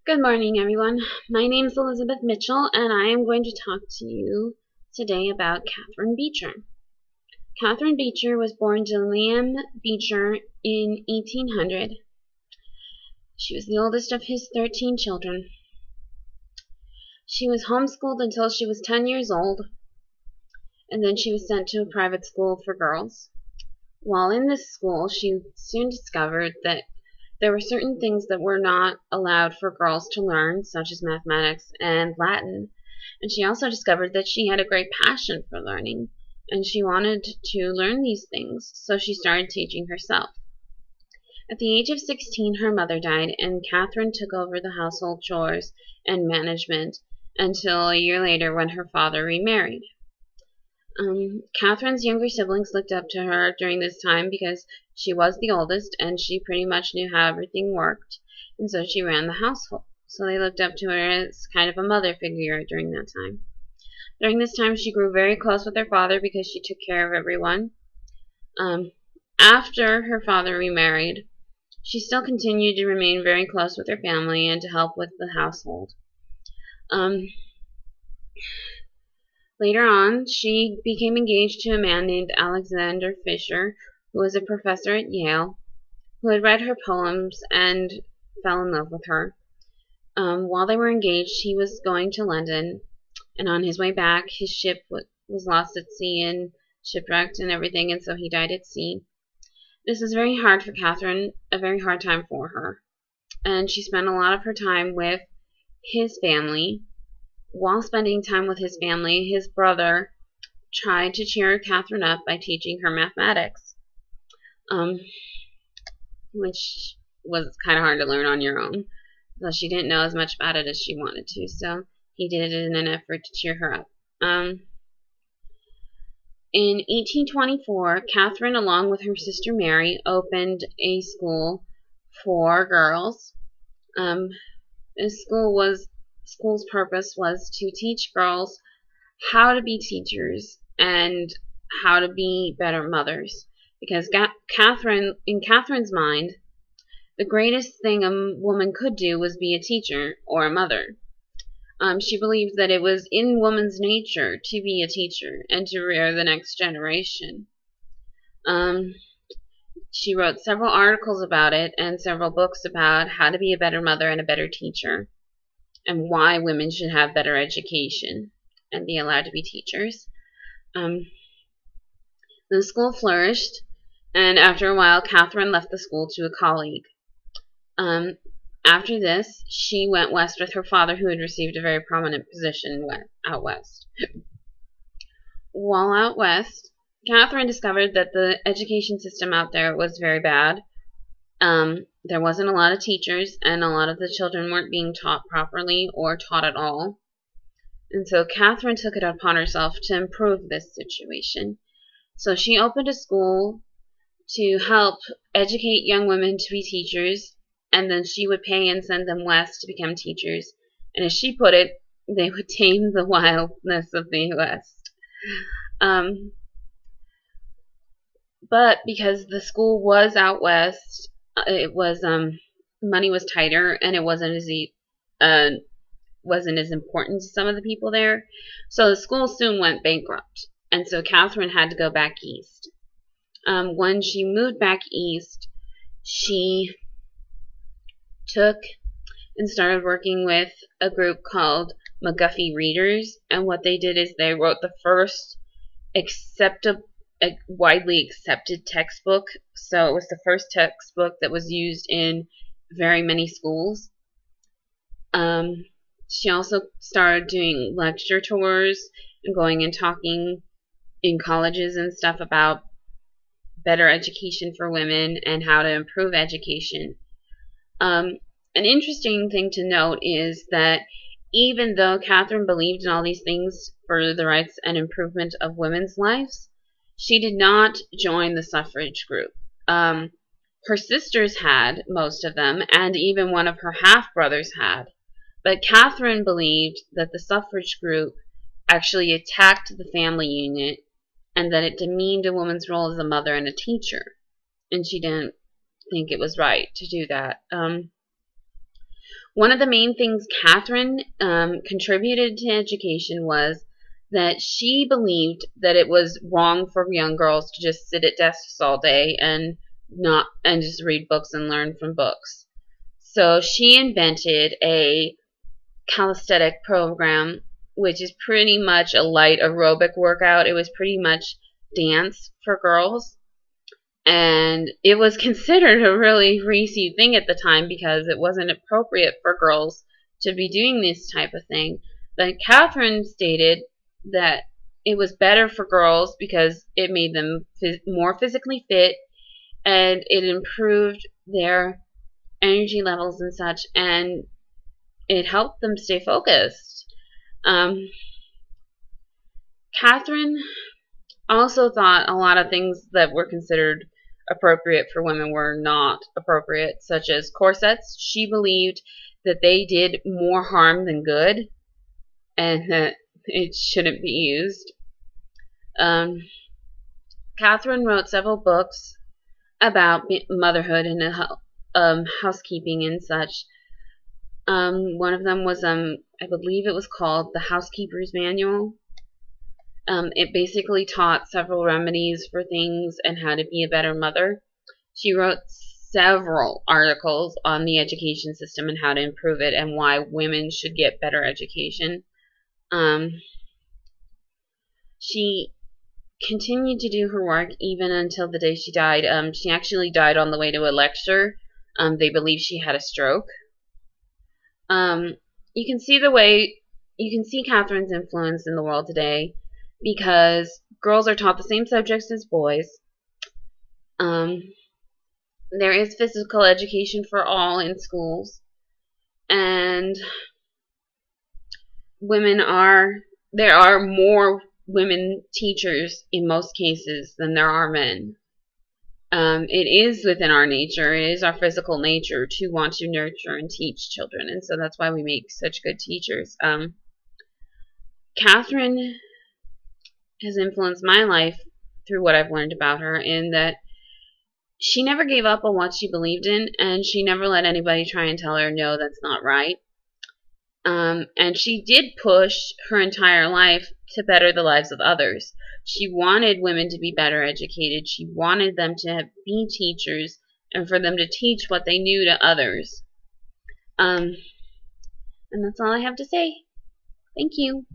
Good morning, everyone. My name is Elizabeth Mitchell, and I am going to talk to you today about Catherine Beecher. Catherine Beecher was born to Liam Beecher in 1800. She was the oldest of his 13 children. She was homeschooled until she was 10 years old, and then she was sent to a private school for girls. While in this school, she soon discovered that there were certain things that were not allowed for girls to learn, such as mathematics and Latin, and she also discovered that she had a great passion for learning, and she wanted to learn these things, so she started teaching herself. At the age of 16, her mother died, and Catherine took over the household chores and management until a year later when her father remarried. Catherine's younger siblings looked up to her during this time because she was the oldest and she pretty much knew how everything worked, and so she ran the household. So they looked up to her as kind of a mother figure during that time. During this time, she grew very close with her father because she took care of everyone. After her father remarried, she still continued to remain very close with her family and to help with the household. Later on, she became engaged to a man named Alexander Fisher, who was a professor at Yale, who had read her poems and fell in love with her. While they were engaged, he was going to London, and on his way back, his ship was lost at sea and shipwrecked and everything, and so he died at sea. This was very hard for Catherine, a very hard time for her, and she spent a lot of her time with his family. While spending time with his family, his brother tried to cheer Catherine up by teaching her mathematics, which was kind of hard to learn on your own, so she didn't know as much about it as she wanted to, so he did it in an effort to cheer her up. In 1824, Catherine, along with her sister Mary, opened a school for girls. This school's purpose was to teach girls how to be teachers and how to be better mothers. Because in Catherine's mind, the greatest thing a woman could do was be a teacher or a mother. She believed that it was in woman's nature to be a teacher and to rear the next generation. She wrote several articles about it and several books about how to be a better mother and a better teacher, and why women should have better education and be allowed to be teachers. The school flourished, and after a while, Catherine left the school to a colleague. After this, she went west with her father, who had received a very prominent position out west. While out west, Catherine discovered that the education system out there was very bad. There wasn't a lot of teachers, and a lot of the children weren't being taught properly or taught at all. And so Catherine took it upon herself to improve this situation. So she opened a school to help educate young women to be teachers, and then she would pay and send them west to become teachers. And as she put it, they would tame the wildness of the West. But because the school was out west, it was money was tighter, and it wasn't as important to some of the people there. So the school soon went bankrupt, and so Catherine had to go back east. When she moved back east, she took and started working with a group called McGuffey Readers, and what they did is they wrote the first widely accepted textbook. So it was the first textbook that was used in very many schools. She also started doing lecture tours and going and talking in colleges and stuff about better education for women and how to improve education. An interesting thing to note is that even though Catherine believed in all these things for the rights and improvement of women's lives, she did not join the suffrage group. Her sisters had, most of them, and even one of her half-brothers had. But Catherine believed that the suffrage group actually attacked the family unit and that it demeaned a woman's role as a mother and a teacher. And she didn't think it was right to do that. One of the main things Catherine contributed to education was that she believed that it was wrong for young girls to just sit at desks all day and just read books and learn from books. So she invented a calisthenic program, which is pretty much a light aerobic workout. It was pretty much dance for girls. And it was considered a really racy thing at the time because it wasn't appropriate for girls to be doing this type of thing. But Catherine stated that it was better for girls because it made them more physically fit and it improved their energy levels and such, and it helped them stay focused. Catherine also thought a lot of things that were considered appropriate for women were not appropriate, such as corsets. She believed that they did more harm than good and that it shouldn't be used. Catherine wrote several books about motherhood and housekeeping and such. One of them was, I believe it was called The Housekeeper's Manual. It basically taught several remedies for things and how to be a better mother. She wrote several articles on the education system and how to improve it and why women should get better education. She continued to do her work even until the day she died. She actually died on the way to a lecture. They believe she had a stroke. You can see Catherine's influence in the world today because girls are taught the same subjects as boys. There is physical education for all in schools, and there are more women teachers in most cases than there are men. It is within our nature, it is our physical nature to want to nurture and teach children, and so that's why we make such good teachers. Catherine has influenced my life through what I've learned about her, in that she never gave up on what she believed in, and she never let anybody try and tell her, no, that's not right. And she did push her entire life to better the lives of others. She wanted women to be better educated. She wanted them to be teachers and for them to teach what they knew to others. And that's all I have to say. Thank you.